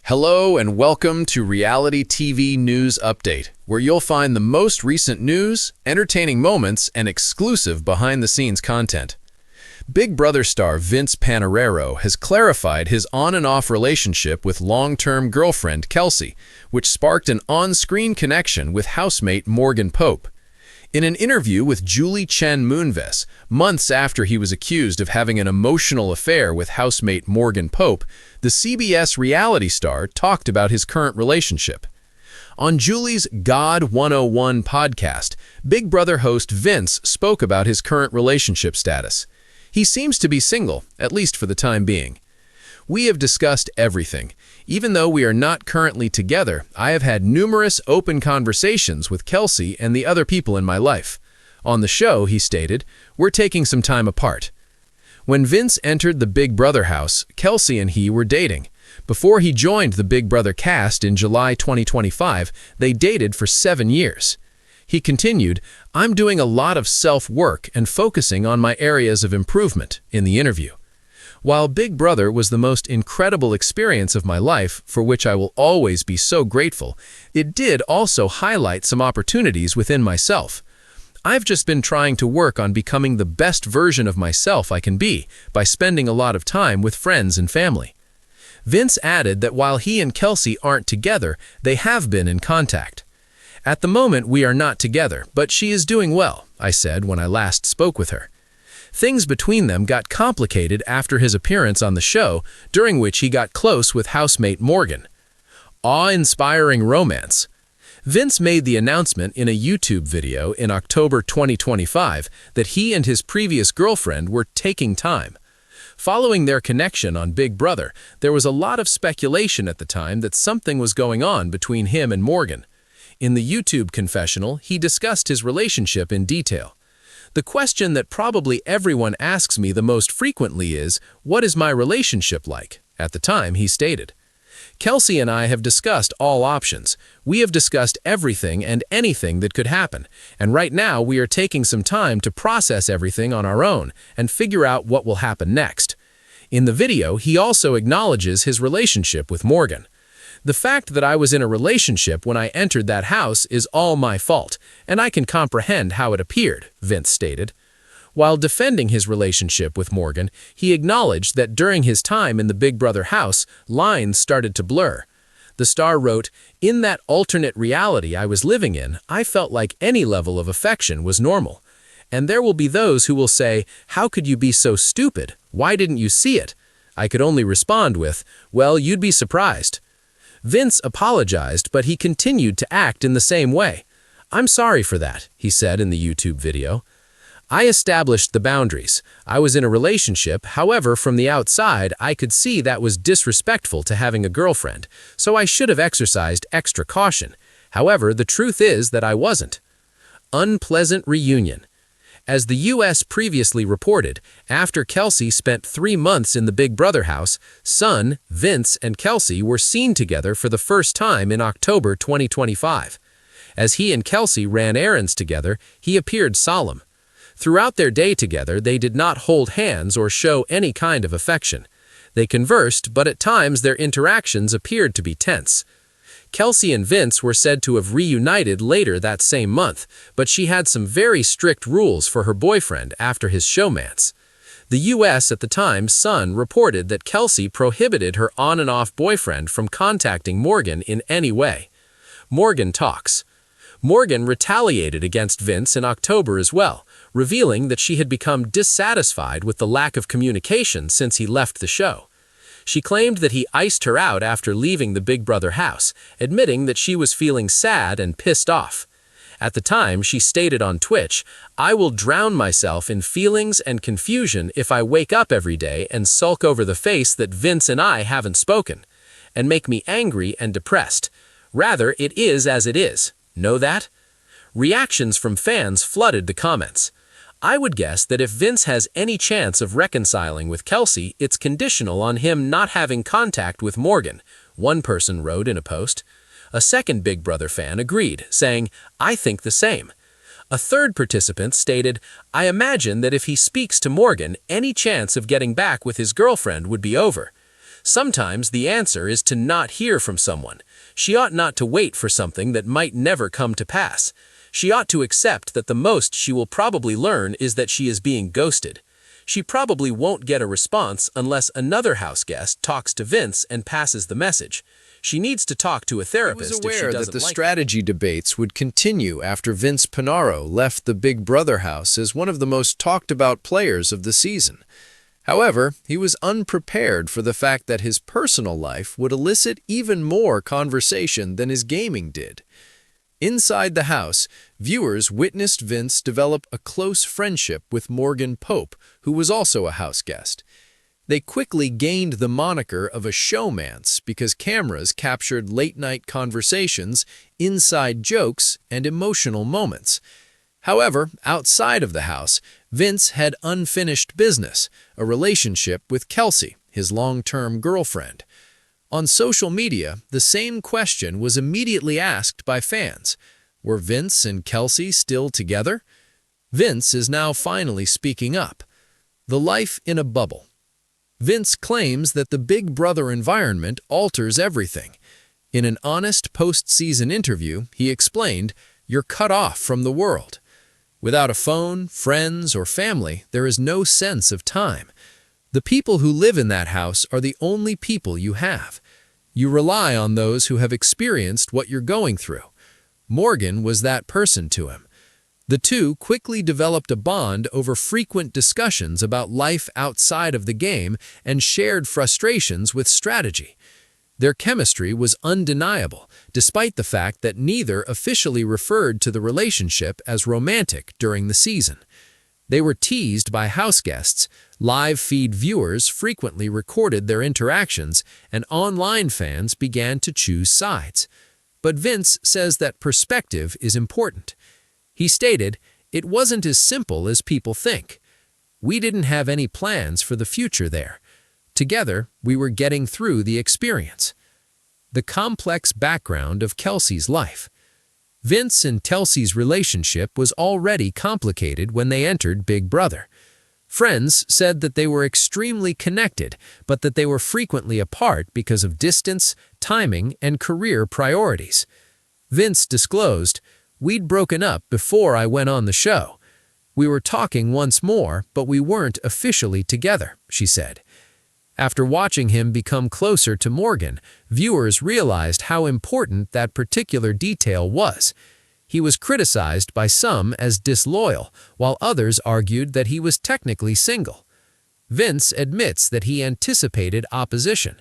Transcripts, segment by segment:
Hello and welcome to Reality TV News Update, where you'll find the most recent news, entertaining moments, and exclusive behind-the-scenes content. Big Brother star Vince Panaro has clarified his on and off relationship with long-term girlfriend Kelsey, which sparked an on-screen connection with housemate Morgan Pope. In an interview with Julie Chen Moonves, months after he was accused of having an emotional affair with housemate Morgan Pope, the CBS reality star talked about his current relationship. On Julie's God 101 podcast, Big Brother host Vince spoke about his current relationship status. He seems to be single, at least for the time being. We have discussed everything. Even though we are not currently together, I have had numerous open conversations with Kelsey and the other people in my life. On the show, he stated, we're taking some time apart. When Vince entered the Big Brother house, Kelsey and he were dating. Before he joined the Big Brother cast in July 2025, they dated for 7 years. He continued, I'm doing a lot of self-work and focusing on my areas of improvement in the interview. While Big Brother was the most incredible experience of my life, for which I will always be so grateful, it did also highlight some opportunities within myself. I've just been trying to work on becoming the best version of myself I can be by spending a lot of time with friends and family. Vince added that while he and Kelsey aren't together, they have been in contact. At the moment, we are not together, but she is doing well, I said when I last spoke with her. Things between them got complicated after his appearance on the show, during which he got close with housemate Morgan. Awe-inspiring romance. Vince made the announcement in a YouTube video in October 2025 that he and his previous girlfriend were taking time. Following their connection on Big Brother, there was a lot of speculation at the time that something was going on between him and Morgan. In the YouTube confessional, he discussed his relationship in detail. The question that probably everyone asks me the most frequently is, what is my relationship like? At the time, he stated, Kelsey and I have discussed all options. We have discussed everything and anything that could happen, and right now we are taking some time to process everything on our own and figure out what will happen next. In the video, he also acknowledges his relationship with Morgan. The fact that I was in a relationship when I entered that house is all my fault, and I can comprehend how it appeared, Vince stated. While defending his relationship with Morgan, he acknowledged that during his time in the Big Brother house, lines started to blur. The star wrote, in that alternate reality I was living in, I felt like any level of affection was normal. And there will be those who will say, how could you be so stupid? Why didn't you see it? I could only respond with, well, you'd be surprised. Vince apologized, but he continued to act in the same way. I'm sorry for that, he said in the YouTube video. I established the boundaries. I was in a relationship, however, from the outside, I could see that was disrespectful to having a girlfriend, so I should have exercised extra caution. However, the truth is that I wasn't. Unpleasant reunion. As the U.S. previously reported, after Kelsey spent 3 months in the Big Brother house, son, Vince, and Kelsey were seen together for the first time in October 2025. As he and Kelsey ran errands together, he appeared solemn. Throughout their day together, they did not hold hands or show any kind of affection. They conversed, but at times their interactions appeared to be tense. Kelsey and Vince were said to have reunited later that same month, but she had some very strict rules for her boyfriend after his Showmance. The U.S. at the time, Sun, reported that Kelsey prohibited her on and off boyfriend from contacting Morgan in any way. Morgan talks. Morgan retaliated against Vince in October as well, revealing that she had become dissatisfied with the lack of communication since he left the show. She claimed that he iced her out after leaving the Big Brother house, admitting that she was feeling sad and pissed off. At the time, she stated on Twitch, I will drown myself in feelings and confusion if I wake up every day and sulk over the face that Vince and I haven't spoken, and make me angry and depressed. Rather, it is as it is. Know that? Reactions from fans flooded the comments. I would guess that if Vince has any chance of reconciling with Kelsey, it's conditional on him not having contact with Morgan, one person wrote in a post. A second Big Brother fan agreed, saying, I think the same. A third participant stated, I imagine that if he speaks to Morgan, any chance of getting back with his girlfriend would be over. Sometimes the answer is to not hear from someone. She ought not to wait for something that might never come to pass. She ought to accept that the most she will probably learn is that she is being ghosted. She probably won't get a response unless another house guest talks to Vince and passes the message. She needs to talk to a therapist if she doesn't like it. He was aware that the strategy debates would continue after Vince Panaro left the Big Brother house as one of the most talked-about players of the season. However, he was unprepared for the fact that his personal life would elicit even more conversation than his gaming did. Inside the house, viewers witnessed Vince develop a close friendship with Morgan Pope, who was also a house guest. They quickly gained the moniker of a showmance because cameras captured late-night conversations, inside jokes, and emotional moments. However, outside of the house, Vince had unfinished business, a relationship with Kelsey, his long-term girlfriend. On social media, the same question was immediately asked by fans. Were Vince and Kelsey still together? Vince is now finally speaking up. The life in a bubble. Vince claims that the Big Brother environment alters everything. In an honest post-season interview, he explained, "You're cut off from the world. Without a phone, friends, or family, there is no sense of time. The people who live in that house are the only people you have. You rely on those who have experienced what you're going through." Morgan was that person to him. The two quickly developed a bond over frequent discussions about life outside of the game and shared frustrations with strategy. Their chemistry was undeniable, despite the fact that neither officially referred to the relationship as romantic during the season. They were teased by house guests, live feed viewers frequently recorded their interactions, and online fans began to choose sides. But Vince says that perspective is important. He stated, "It wasn't as simple as people think. We didn't have any plans for the future there. Together, we were getting through the experience." The complex background of Kelsey's life. Vince and Kelsey's relationship was already complicated when they entered Big Brother. Friends said that they were extremely connected, but that they were frequently apart because of distance, timing, and career priorities. Vince disclosed, "We'd broken up before I went on the show. We were talking once more, but we weren't officially together," she said. After watching him become closer to Morgan, viewers realized how important that particular detail was. He was criticized by some as disloyal, while others argued that he was technically single. Vince admits that he anticipated opposition.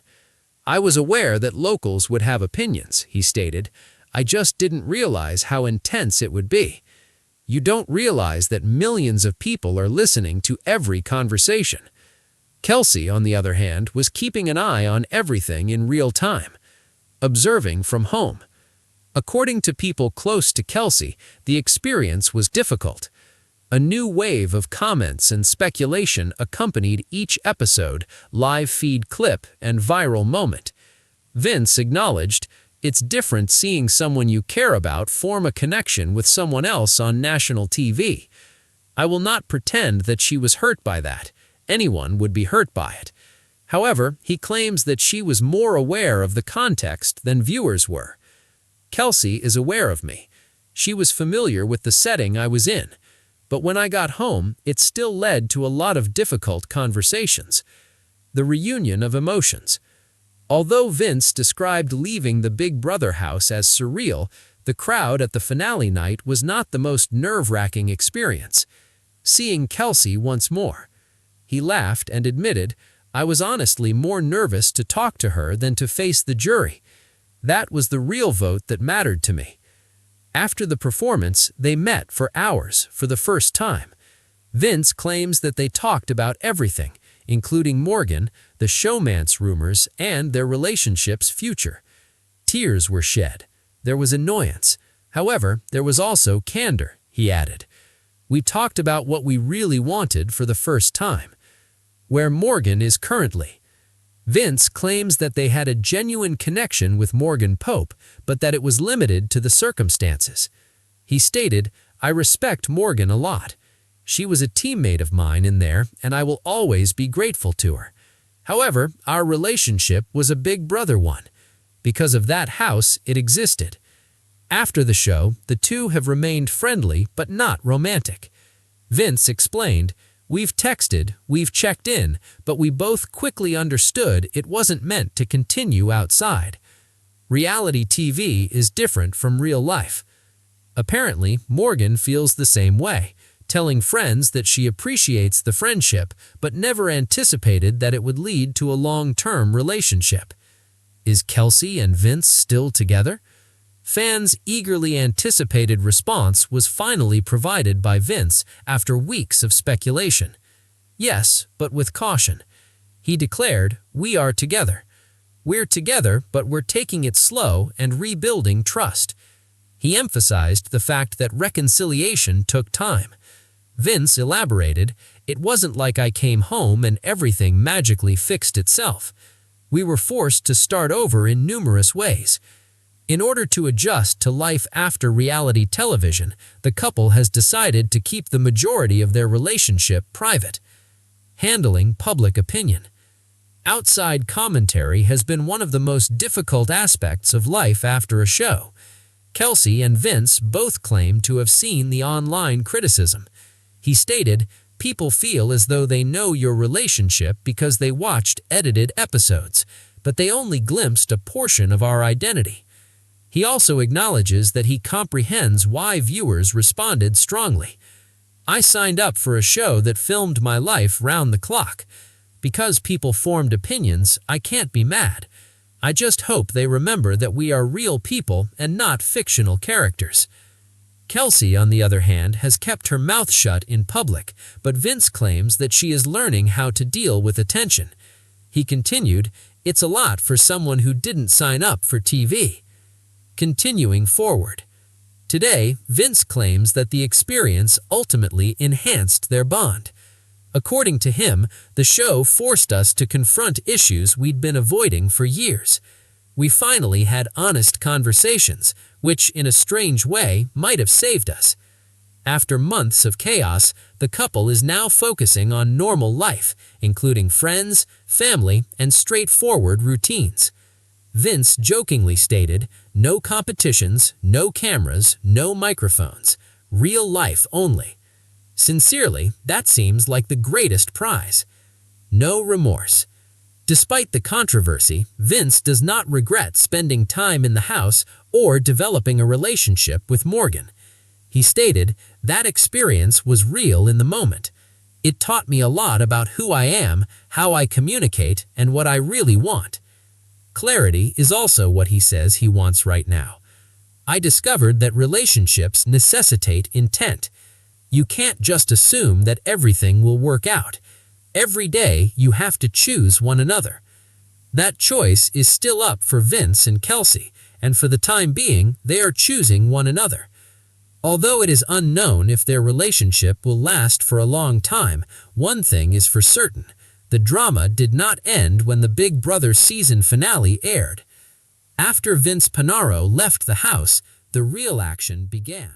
"I was aware that locals would have opinions," he stated. "I just didn't realize how intense it would be. You don't realize that millions of people are listening to every conversation." Kelsey, on the other hand, was keeping an eye on everything in real time, observing from home. According to people close to Kelsey, the experience was difficult. A new wave of comments and speculation accompanied each episode, live feed clip, and viral moment. Vince acknowledged, "It's different seeing someone you care about form a connection with someone else on national TV. I will not pretend that she was hurt by that. Anyone would be hurt by it." However, he claims that she was more aware of the context than viewers were. "Kelsey is aware of me. She was familiar with the setting I was in. But when I got home, it still led to a lot of difficult conversations." The reunion of emotions. Although Vince described leaving the Big Brother house as surreal, the crowd at the finale night was not the most nerve-wracking experience. Seeing Kelsey once more. He laughed and admitted, "I was honestly more nervous to talk to her than to face the jury. That was the real vote that mattered to me." After the performance, they met for hours for the first time. Vince claims that they talked about everything, including Morgan, the Showmance rumors, and their relationship's future. Tears were shed. There was annoyance. However, there was also candor, he added. "We talked about what we really wanted for the first time." Where Morgan is currently. Vince claims that they had a genuine connection with Morgan Pope, but that it was limited to the circumstances. He stated, "I respect Morgan a lot. She was a teammate of mine in there, and I will always be grateful to her." However, our relationship was a big brother one. Because of that house, it existed. After the show, the two have remained friendly but not romantic. Vince explained, "We've texted, we've checked in, but we both quickly understood it wasn't meant to continue outside. Reality TV is different from real life." Apparently, Morgan feels the same way, telling friends that she appreciates the friendship but never anticipated that it would lead to a long-term relationship. Is Kelsey and Vince still together? Fans' eagerly anticipated response was finally provided by Vince after weeks of speculation. Yes, but with caution. He declared, "We are together. We're together, but we're taking it slow and rebuilding trust." He emphasized the fact that reconciliation took time. Vince elaborated, "It wasn't like I came home and everything magically fixed itself. We were forced to start over in numerous ways. In order to adjust to life after reality television, the couple has decided to keep the majority of their relationship private." Handling public opinion. Outside commentary has been one of the most difficult aspects of life after a show. Kelsey and Vince both claim to have seen the online criticism. He stated, "People feel as though they know your relationship because they watched edited episodes, but they only glimpsed a portion of our identity." He also acknowledges that he comprehends why viewers responded strongly. "I signed up for a show that filmed my life round the clock. Because people formed opinions, I can't be mad. I just hope they remember that we are real people and not fictional characters." Kelsey, on the other hand, has kept her mouth shut in public, but Vince claims that she is learning how to deal with attention. He continued, "It's a lot for someone who didn't sign up for TV." Continuing forward. Today, Vince claims that the experience ultimately enhanced their bond. According to him, the show forced us to confront issues we'd been avoiding for years. We finally had honest conversations, which, in a strange way, might have saved us. After months of chaos, the couple is now focusing on normal life, including friends, family, and straightforward routines. Vince jokingly stated, "No competitions, no cameras, no microphones. Real life only." Sincerely, that seems like the greatest prize. No remorse. Despite the controversy, Vince does not regret spending time in the house or developing a relationship with Morgan. He stated, "That experience was real in the moment. It taught me a lot about who I am, how I communicate, and what I really want." Clarity is also what he says he wants right now. "I discovered that relationships necessitate intent. You can't just assume that everything will work out. Every day you have to choose one another." That choice is still up for Vince and Kelsey, and for the time being, they are choosing one another. Although it is unknown if their relationship will last for a long time, one thing is for certain. The drama did not end when the Big Brother season finale aired. After Vince Panaro left the house, the real action began.